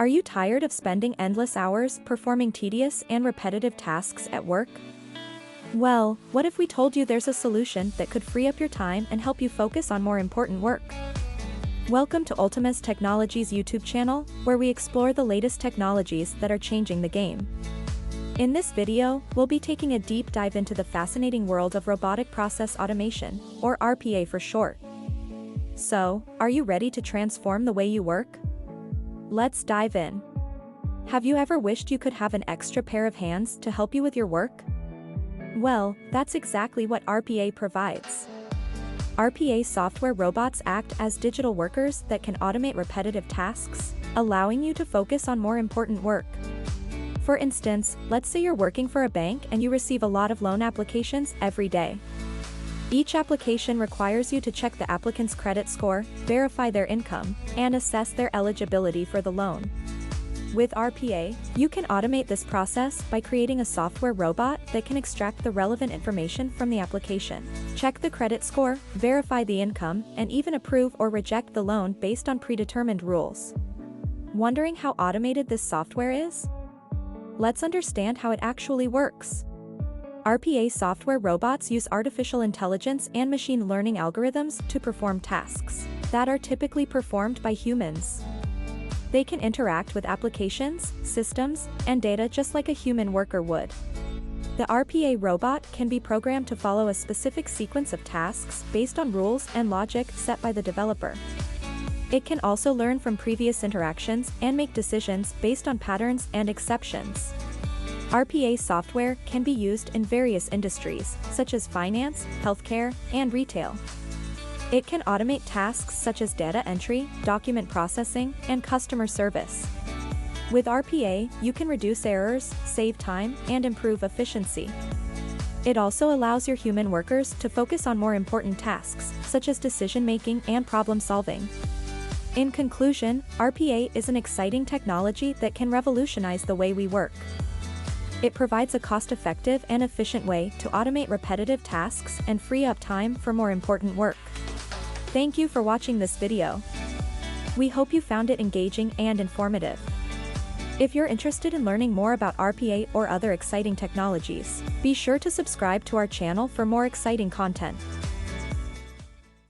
Are you tired of spending endless hours performing tedious and repetitive tasks at work? Well, what if we told you there's a solution that could free up your time and help you focus on more important work? Welcome to Ultimez Technologies YouTube channel, where we explore the latest technologies that are changing the game. In this video, we'll be taking a deep dive into the fascinating world of robotic process automation, or RPA for short. So, are you ready to transform the way you work? Let's dive in. Have you ever wished you could have an extra pair of hands to help you with your work? Well, that's exactly what RPA provides. RPA software robots act as digital workers that can automate repetitive tasks, allowing you to focus on more important work. For instance, let's say you're working for a bank and you receive a lot of loan applications every day. Each application requires you to check the applicant's credit score, verify their income, and assess their eligibility for the loan. With RPA, you can automate this process by creating a software robot that can extract the relevant information from the application, check the credit score, verify the income, and even approve or reject the loan based on predetermined rules. Wondering how automated this software is? Let's understand how it actually works. RPA software robots use artificial intelligence and machine learning algorithms to perform tasks that are typically performed by humans. They can interact with applications, systems, and data just like a human worker would. The RPA robot can be programmed to follow a specific sequence of tasks based on rules and logic set by the developer. It can also learn from previous interactions and make decisions based on patterns and exceptions. RPA software can be used in various industries, such as finance, healthcare, and retail. It can automate tasks such as data entry, document processing, and customer service. With RPA, you can reduce errors, save time, and improve efficiency. It also allows your human workers to focus on more important tasks, such as decision-making and problem-solving. In conclusion, RPA is an exciting technology that can revolutionize the way we work. It provides a cost-effective and efficient way to automate repetitive tasks and free up time for more important work. Thank you for watching this video. We hope you found it engaging and informative. If you're interested in learning more about RPA or other exciting technologies, be sure to subscribe to our channel for more exciting content.